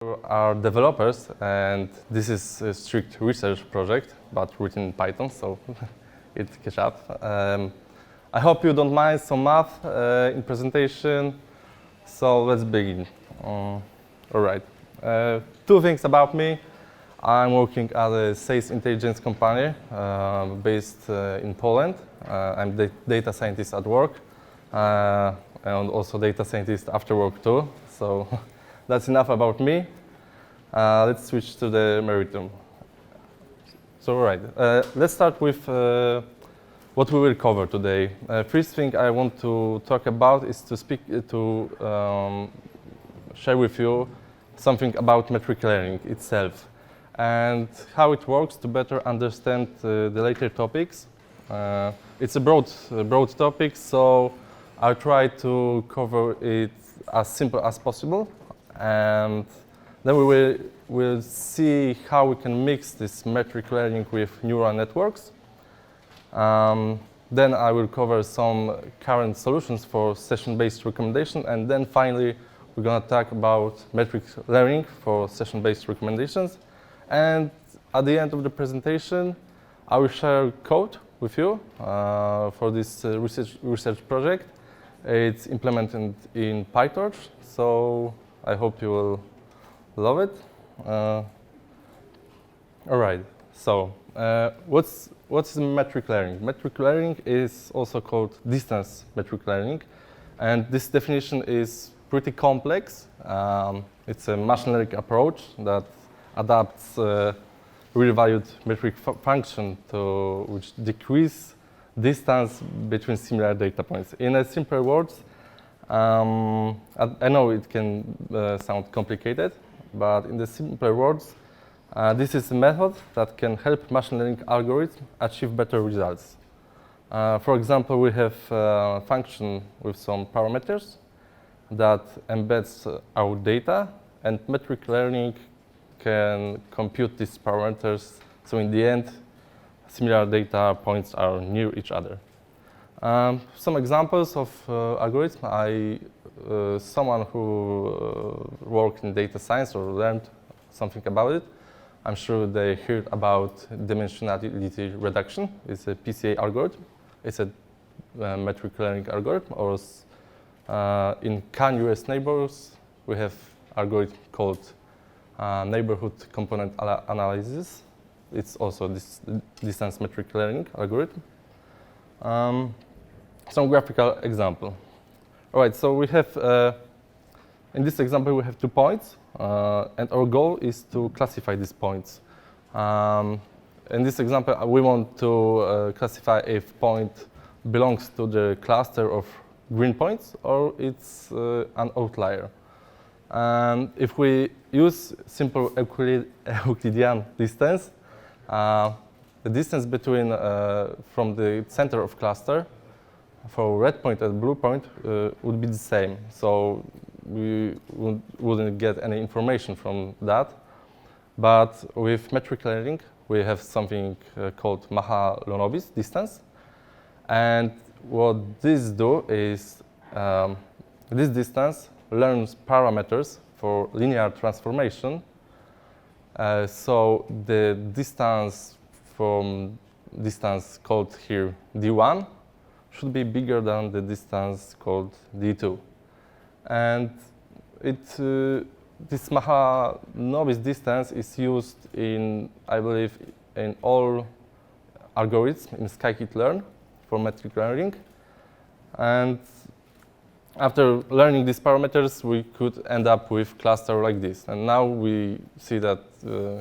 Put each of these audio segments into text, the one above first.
Are developers, and this is a strict research project, but written in Python, so it catch up. I hope you don't mind some math in presentation, so let's begin. All right. Two things about me. I'm working at a sales intelligence company based in Poland. I'm the data scientist at work, and also data scientist after work too. So that's enough about me. Let's switch to the meritum. So, all right, let's start with what we will cover today. First thing I want to talk about is to share with you something about metric learning itself and how it works to better understand the later topics. It's a broad topic, so I'll try to cover it as simple as possible, and then we will see how we can mix this metric learning with neural networks. Then I will cover some current solutions for session-based recommendation, and then finally we're going to talk about metric learning for session-based recommendations. And at the end of the presentation, I will share code with you for this research project. It's implemented in PyTorch, so I hope you will love it. All right. So, what's metric learning? Metric learning is also called distance metric learning, and this definition is pretty complex. It's a machine learning approach that adapts real valued metric function to which decrease distance between similar data points. In simple words, I know it can sound complicated, but in the simple words, this is a method that can help machine learning algorithms achieve better results. For example, we have a function with some parameters that embeds our data, and metric learning can compute these parameters, so in the end, similar data points are near each other. Some examples of algorithms. Someone who worked in data science or learned something about it, I'm sure they heard about dimensionality reduction. It's a PCA algorithm. It's a metric learning algorithm. Or in can-US neighbors, we have algorithm called neighborhood component analysis. It's also this distance metric learning algorithm. Some graphical example. All right, so we have, in this example, we have 2 points, and our goal is to classify these points. In this example, we want to classify if point belongs to the cluster of green points or it's an outlier. And if we use simple Euclidean distance, the distance between from the center of cluster for red point and blue point would be the same. So we wouldn't get any information from that. But with metric learning, we have something called Mahalanobis distance. And what this do is this distance learns parameters for linear transformation. So the distance from distance called here d1 should be bigger than the distance called d2. And this Mahalanobis distance is used in, I believe, in all algorithms in scikit-learn for metric learning. And after learning these parameters, we could end up with cluster like this. And now we see that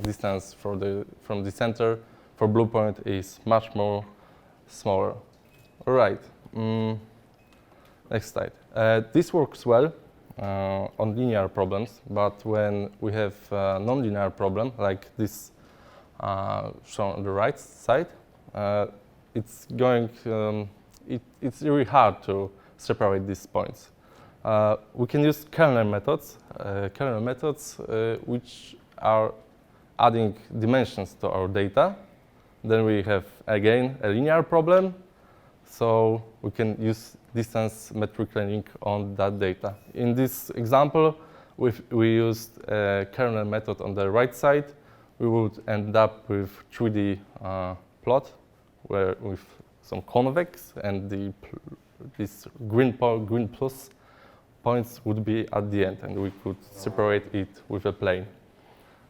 distance from the center for blue point is much more smaller. All right. Next slide. This works well on linear problems, but when we have a non-linear problem like this shown on the right side, it's really hard to separate these points. We can use kernel methods which are adding dimensions to our data. Then we have, again, a linear problem, so we can use distance metric learning on that data. In this example, if we used a kernel method on the right side, we would end up with 3D plot where with some convex, and this green plus points would be at the end, and we could separate it with a plane.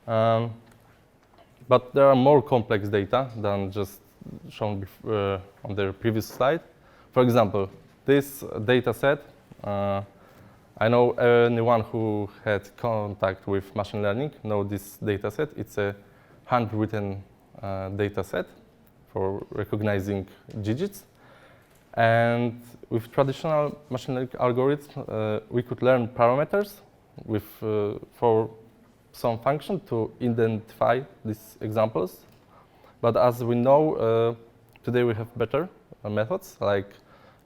But there are more complex data than just shown on the previous slide. For example, this data set, I know anyone who had contact with machine learning know this data set. It's a handwritten data set for recognizing digits. And with traditional machine learning algorithms, we could learn parameters with, for some function to identify these examples. But as we know, today we have better methods like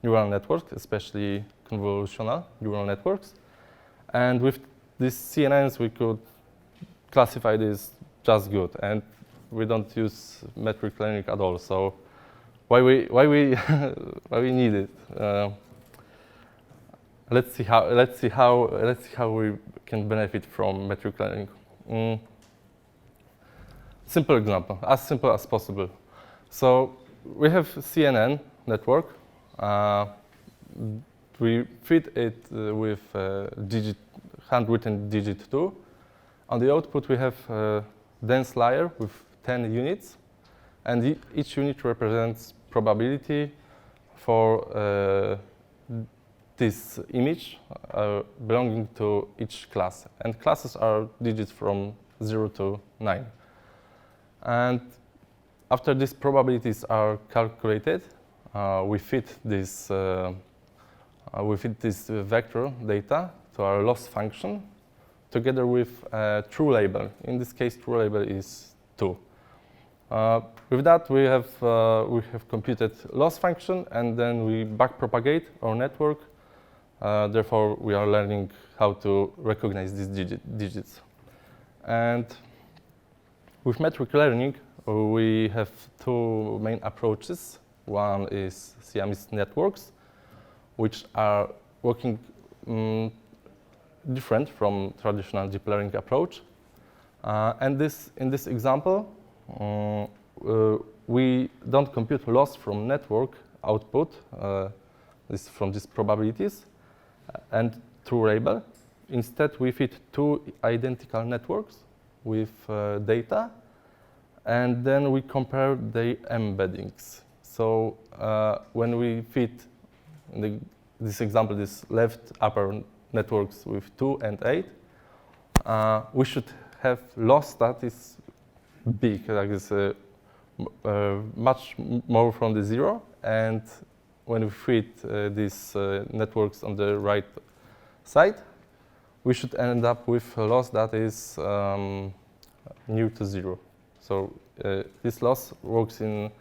neural networks, especially convolutional neural networks. And with these CNNs, we could classify this just good. And we don't use metric learning at all. So why we why we need it? Let's see how we can benefit from metric learning. Simple example, as simple as possible. So we have CNN network. We feed it with handwritten digit 2. On the output, we have a dense layer with 10 units. And each unit represents probability for this image belonging to each class. And classes are digits from 0 to 9. And after these probabilities are calculated, we fit this vector data to our loss function together with a true label. In this case, true label is 2. With that, we have computed loss function, and then we backpropagate our network. Therefore, we are learning how to recognize these digits. And with metric learning, we have two main approaches. One is Siamese networks, which are working different from traditional deep learning approach. And in this example, we don't compute loss from network output, from these probabilities, and true label. Instead, we fit two identical networks with data, and then we compare the embeddings. So when we fit this example, this left upper networks with 2 and 8, we should have loss that is big, like this, much more from the 0. And when we fit these networks on the right side, we should end up with a loss that is near to 0. So this loss works in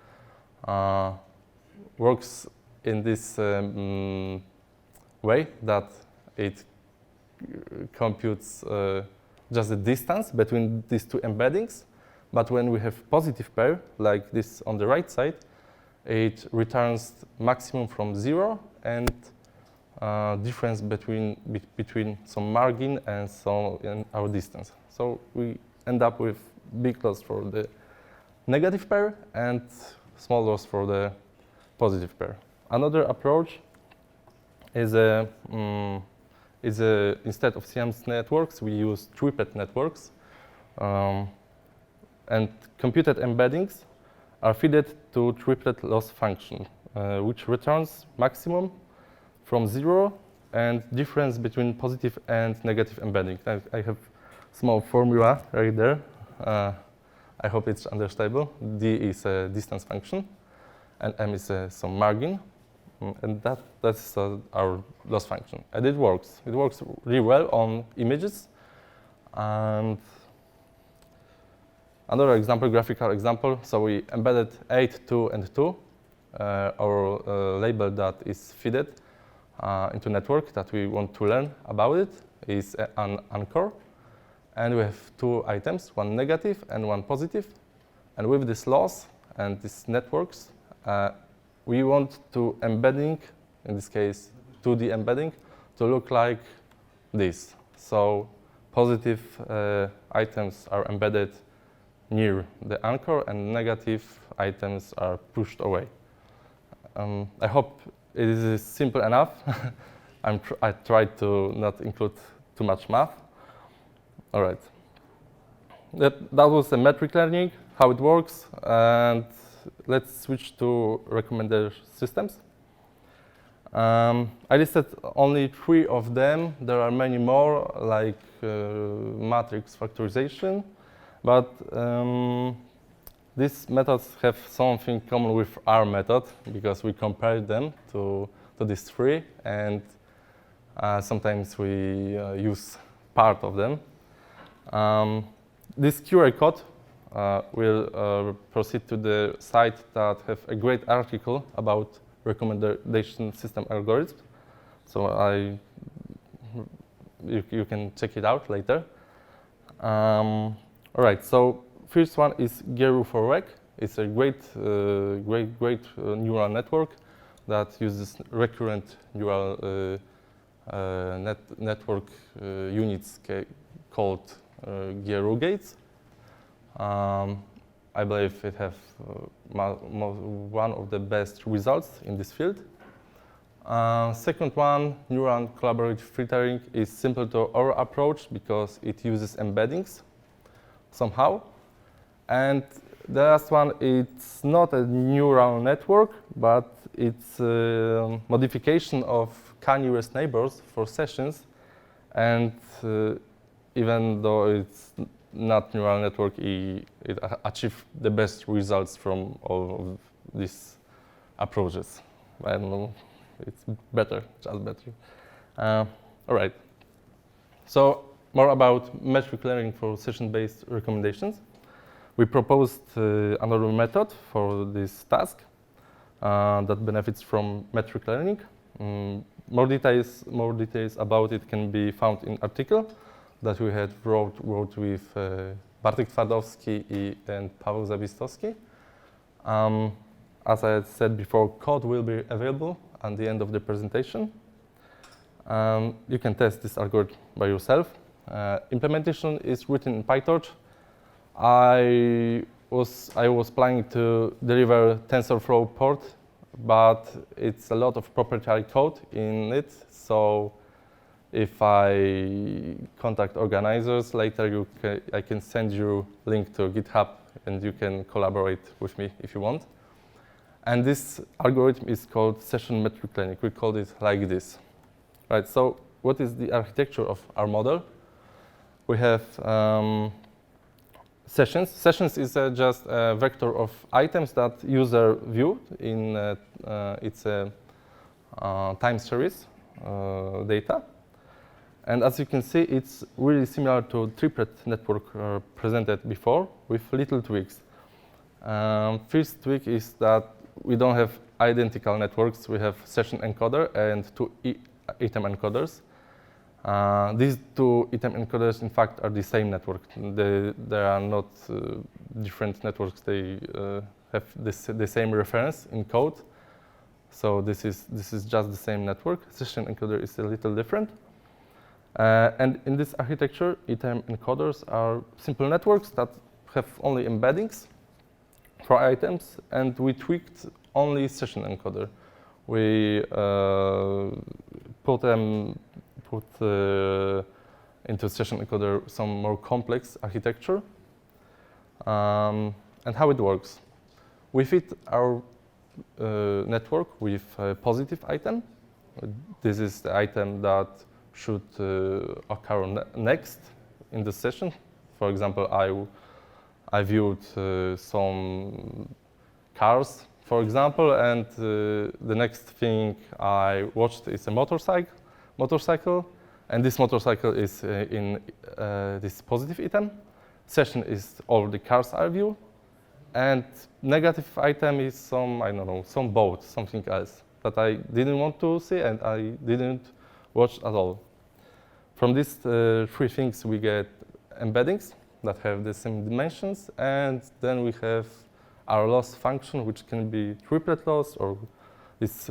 this way that it computes just the distance between these two embeddings. But when we have positive pair, like this on the right side, it returns maximum from 0 and difference between some margin and our distance. So we end up with big loss for the negative pair and small loss for the positive pair. Another approach is instead of Siamese networks, we use triplet networks. And computed embeddings are fed to triplet loss function, which returns maximum from 0 and difference between positive and negative embedding. I have small formula right there. I hope it's understandable. D is a distance function, and M is some margin. And that's our loss function. And it works. It works really well on images. And another example, graphical example. So we embedded 8, 2, and 2, our label that is fed into network that we want to learn about it is an anchor. And we have two items, one negative and one positive. And with this loss and these networks, we want to embedding, in this case 2D embedding, to look like this. So positive items are embedded near the anchor and negative items are pushed away. I hope it is simple enough. I tried to not include too much math. All right. That was the metric learning, how it works, and let's switch to recommender systems. I listed only 3 of them. There are many more, like matrix factorization, but these methods have something common with our method because we compared them to these 3, and sometimes we use part of them. This QR code will proceed to the site that have a great article about recommendation system algorithms. So you can check it out later. All right, so first one is Geru for Rec. It's a great neural network that uses recurrent neural network units called Geru gates. I believe it has one of the best results in this field. Second one, neural collaborative filtering, is simple to our approach because it uses embeddings somehow. And the last one, it's not a neural network, but it's a modification of k-nearest neighbors for sessions. And even though it's not neural network, it achieves the best results from all of these approaches. I don't know, it's better, just better. All right. So more about metric learning for session-based recommendations. We proposed another method for this task that benefits from metric learning. More details about it can be found in article that we had wrote with Bartek Twardowski and Paweł Zabistowski. As I had said before, code will be available at the end of the presentation. You can test this algorithm by yourself. Implementation is written in PyTorch. I was planning to deliver TensorFlow port, but it's a lot of proprietary code in it. So if I contact organizers later, I can send you a link to GitHub, and you can collaborate with me if you want. And this algorithm is called session metric learning. We call it like this. Right. So what is the architecture of our model? We have sessions. Sessions is just a vector of items that user viewed in its time series data. And as you can see, it's really similar to triplet network presented before with little tweaks. First tweak is that we don't have identical networks. We have session encoder and 2 item encoders. These 2 item encoders, in fact, are the same network. They are not different networks. They have the same reference in code. So this is just the same network. Session encoder is a little different. And in this architecture, item encoders are simple networks that have only embeddings for items, and we tweaked only session encoder. We put into session encoder some more complex architecture. And how it works. We fit our network with a positive item. This is the item that should occur next in the session. For example, I viewed some cars, for example, and the next thing I watched is a motorcycle, and this motorcycle is in this positive item. Session is all the cars I view, and negative item is some, I don't know, some boat, something else that I didn't want to see and I didn't watch at all. From these 3 things, we get embeddings that have the same dimensions, and then we have our loss function, which can be triplet loss, or this,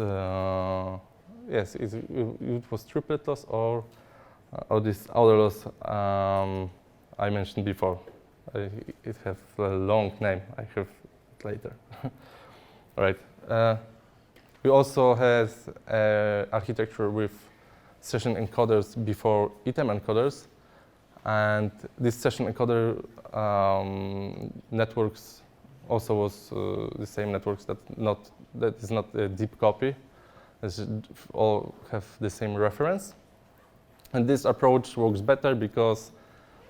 yes, it was triplet loss, or or this outer loss I mentioned before. It has a long name. I have it later. All right. We also have architecture with session encoders before item encoders, and this session encoder networks also was the same networks that is not a deep copy. They all have the same reference, and this approach works better because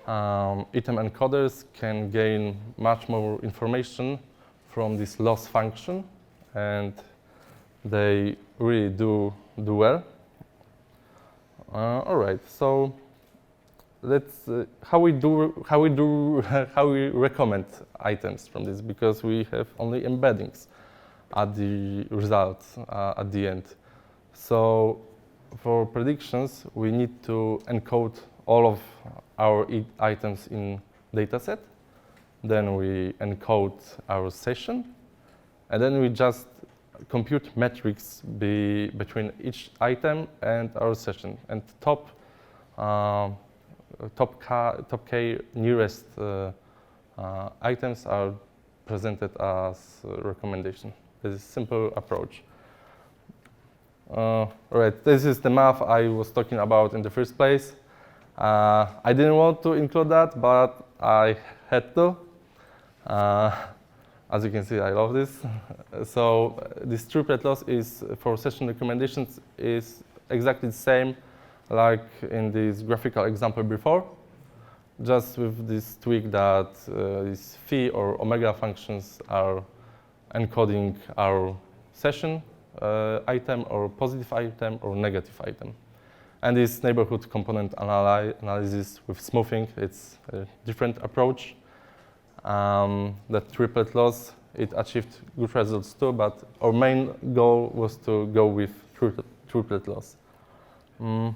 item encoders can gain much more information from this loss function, and they really do well. All right, so let's how we recommend items from this, because we have only embeddings at the results at the end. So for predictions, we need to encode all of our items in dataset. Then we encode our session, and then we just compute metrics between each item and our session. And top k nearest items are presented as recommendation. This is a simple approach. All right, this is the math I was talking about in the first place. I didn't want to include that, but I had to. As you can see, I love this. So this triplet loss is for session recommendations is exactly the same like in this graphical example before, just with this tweak that these phi or omega functions are encoding our session item or positive item or negative item. And this neighborhood component analysis with smoothing, it's a different approach. The triplet loss, it achieved good results too, but our main goal was to go with triplet loss. All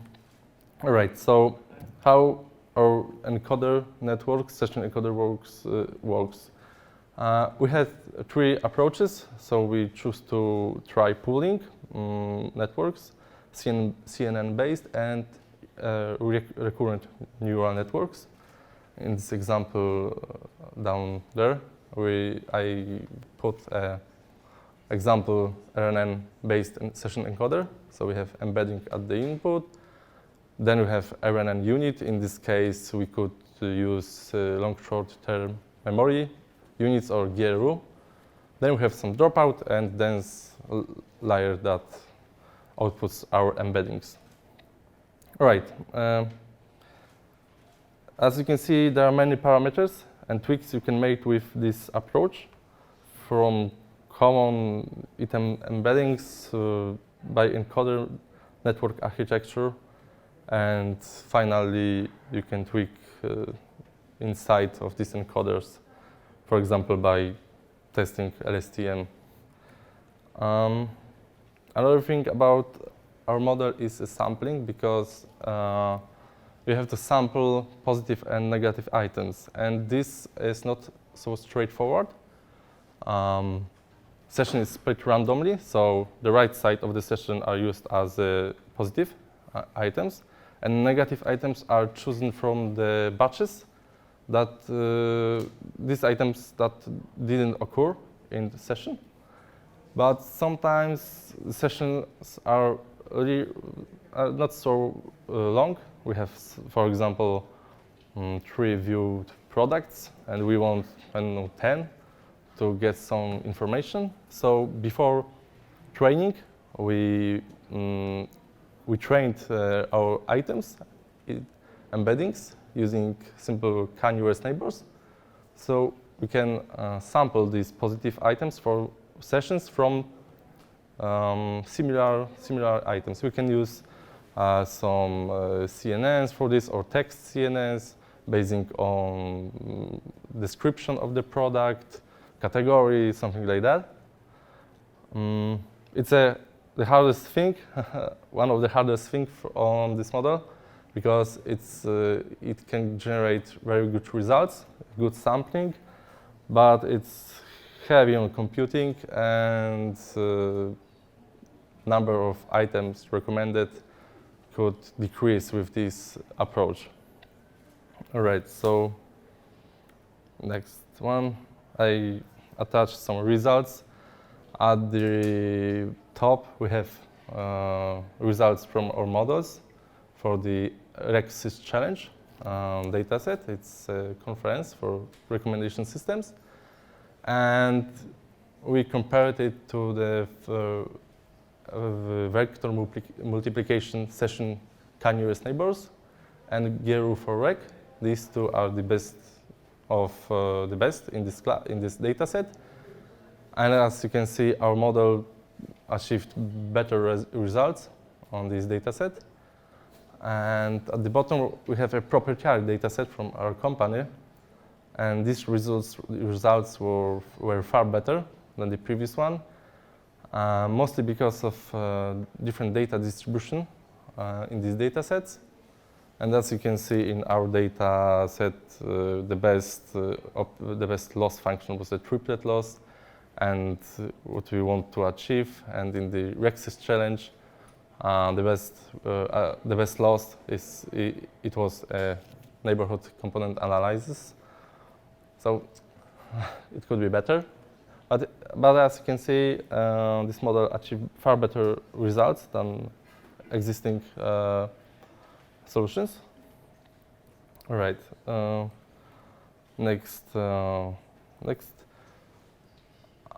right, so how our encoder network, session encoder works. We had three approaches, so we choose to try pooling networks, CNN-based and recurrent neural networks. In this example down there, I put an example RNN-based session encoder. So we have embedding at the input. Then we have RNN unit. In this case, we could use long short-term memory units or GRU. Then we have some dropout and dense layer that outputs our embeddings. All right. As you can see, there are many parameters and tweaks you can make with this approach, from common item embeddings by encoder network architecture, and finally you can tweak inside of these encoders, for example, by testing LSTM. Another thing about our model is sampling, because we have to sample positive and negative items, and this is not so straightforward. Session is split randomly, so the right side of the session are used as positive items, and negative items are chosen from the batches that these items that didn't occur in the session. But sometimes the sessions are really not so long. We have, for example, 3 viewed products, and we want, I don't know, 10 to get some information. So before training, we trained our items, embeddings, using simple k-nearest neighbors. So we can sample these positive items for sessions from similar items. We can use some CNNs for this, or text CNNs, basing on description of the product, category, something like that. It's the hardest thing, one of the hardest things on this model, because it can generate very good results, good sampling, but it's heavy on computing, and number of items recommended could decrease with this approach. All right, so next one, I attached some results. At the top, we have results from our models for the RecSys challenge dataset. It's a conference for recommendation systems. And we compared it to the vector multiplication session can-nearest neighbors and GRU for rec. These two are the best of the best in this dataset. And as you can see, our model achieved better results on this dataset. And at the bottom, we have a proprietary dataset from our company. And these results were far better than the previous one, mostly because of different data distribution in these datasets. And as you can see in our data set, the best loss function was the triplet loss, and what we want to achieve. And in the RecSys challenge, the best loss is it was a neighborhood component analysis. So it could be better, but as you can see, this model achieved far better results than existing solutions. All right. Next.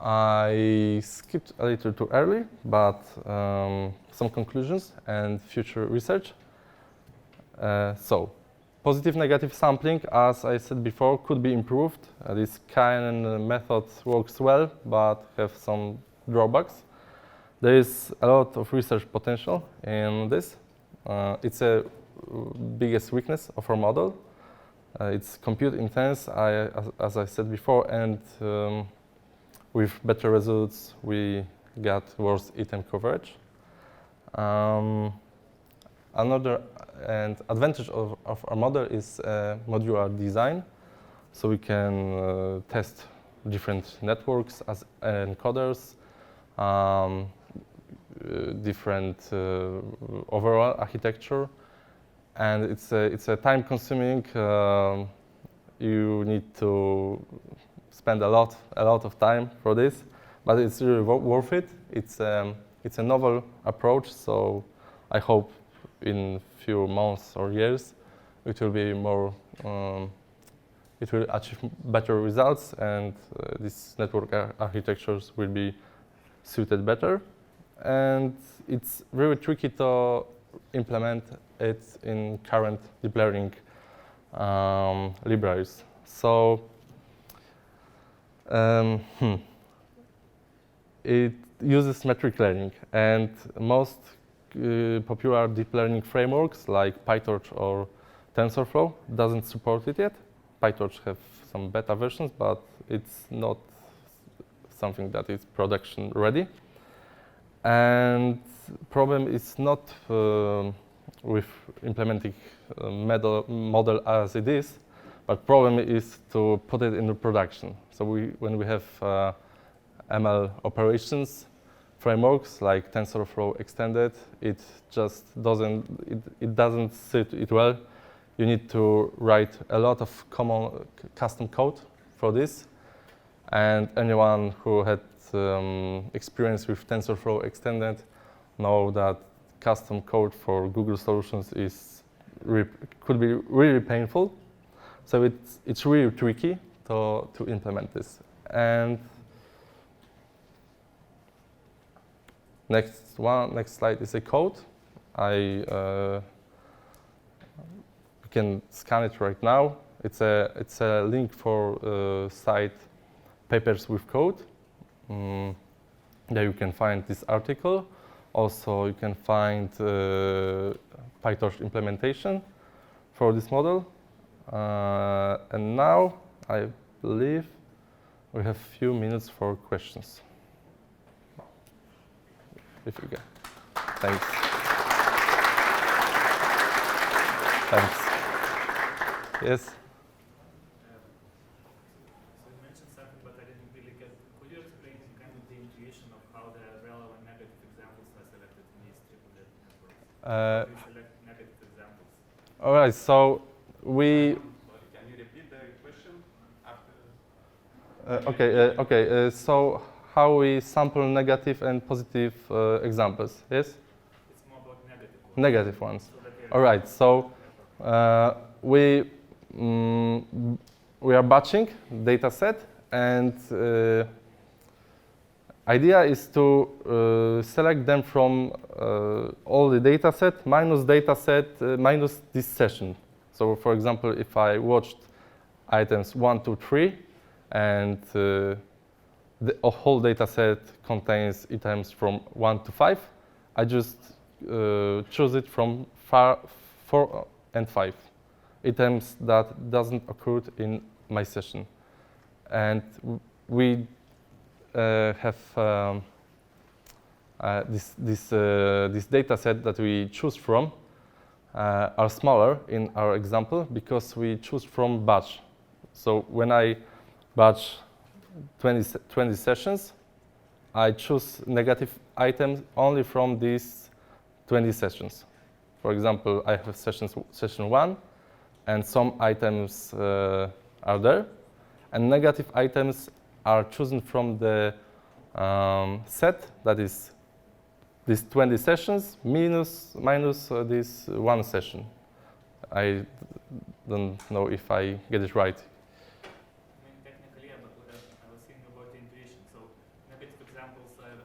I skipped a little too early, but some conclusions and future research. So, positive-negative sampling, as I said before, could be improved. This kind method works well, but have some drawbacks. There is a lot of research potential in this. It's a biggest weakness of our model. It's compute intense, as I said before, and with better results, we got worse item coverage. Another advantage of our model is modular design. So we can test different networks as encoders, different overall architecture. And it's a time-consuming. You need to spend a lot of time for this, but it's really worth it. It's a novel approach, so I hope in few months or years it will be more. It will achieve better results, and these network architectures will be suited better. And it's really tricky to implement it in current deep learning libraries. So it uses metric learning, and most popular deep learning frameworks like PyTorch or TensorFlow doesn't support it yet. PyTorch have some beta versions, but it's not something that is production ready. And problem is not with implementing model as it is, but problem is to put it into production. So when we have ML operations frameworks like TensorFlow extended, it just doesn't suit it well. You need to write a lot of common custom code for this, and anyone who had experience with TensorFlow extended know that custom code for Google solutions could be really painful. So it's really tricky to implement this. And next slide is a code. You can scan it right now. It's a link for site Papers with Code. There you can find this article. Also, you can find PyTorch implementation for this model. And now, I believe we have a few minutes for questions. If you can. Thanks. Thanks. Yes? So you mentioned something, but I didn't really get. Could you explain kind of the intuition of how the relevant negative examples are selected in these triplet networks? You select All right, so we. Sorry, can you repeat the question after? Okay. So how we sample negative and positive examples? Yes. It's more about negative ones. Negative ones. So that All right. So we are batching data set, and idea is to select them from all the data set minus minus this session. So for example, if I watched items 1, 2, 3, and the whole data set contains items from 1 to 5, I just choose it from 4 and 5, items that doesn't occur in my session. And we have this data set that we choose from are smaller in our example because we choose from batch. So when I batch 20 sessions, I choose negative items only from these 20 sessions. For example, I have session 1, and some items are there, and negative items are chosen from the set that is these 20 sessions minus this one session. I don't know if I get it right. I mean, technically, yeah, but I was thinking about the intuition. So negative examples are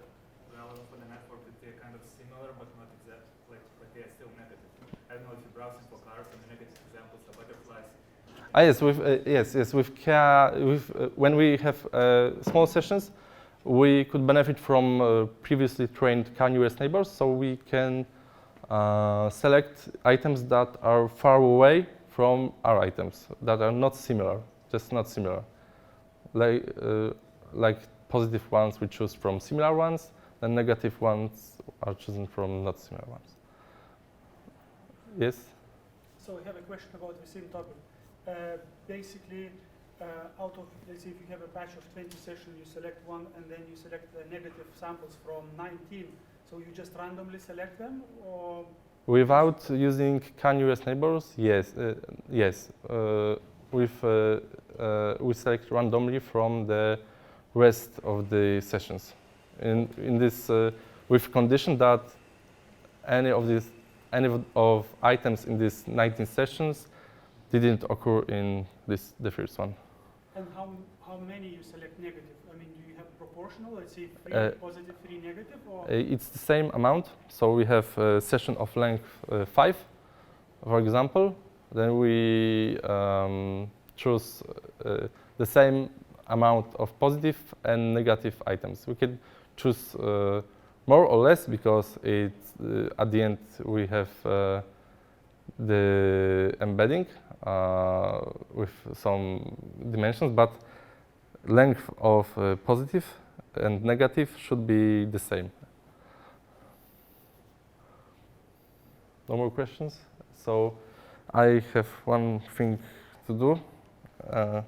relevant for the network that they're kind of similar, but not exact, like they are still negative. I don't know if you're browsing for cars and the negative examples are butterflies. When we have small sessions, we could benefit from previously trained k-nearest neighbors, so we can select items that are far away from our items, that are not similar, just not similar. Like positive ones we choose from similar ones, and negative ones are chosen from not similar ones. Yes? So I have a question about the same topic. Basically, out of, let's say if you have a batch of 20 sessions, you select one and then you select the negative samples from 19. So you just randomly select them, or? Without using k-nearest neighbors, yes. We select randomly from the rest of the sessions. In this, with condition that any of items in these 19 sessions didn't occur in the first one. And how many you select negative? I mean, do you have proportional, let's say 3 positive, 3 negative, or? It's the same amount. So we have a session of length 5, for example. Then we choose the same amount of positive and negative items. We can choose more or less because it's, at the end we have the embedding with some dimensions, but length of positive and negative should be the same. No more questions? So I have one thing to do. I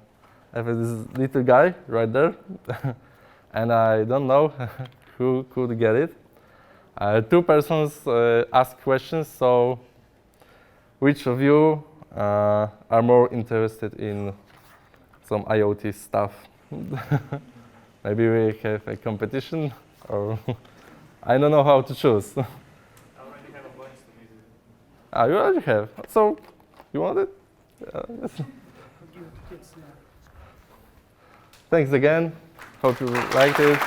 have this little guy right there, and I don't know who could get it. 2 persons ask questions, so which of you are more interested in some IoT stuff? Maybe we have a competition, or I don't know how to choose. I already have a bunch to maybe. You already have. So, you want it? Yes. Give it to kids now. Thanks again. Hope you liked it.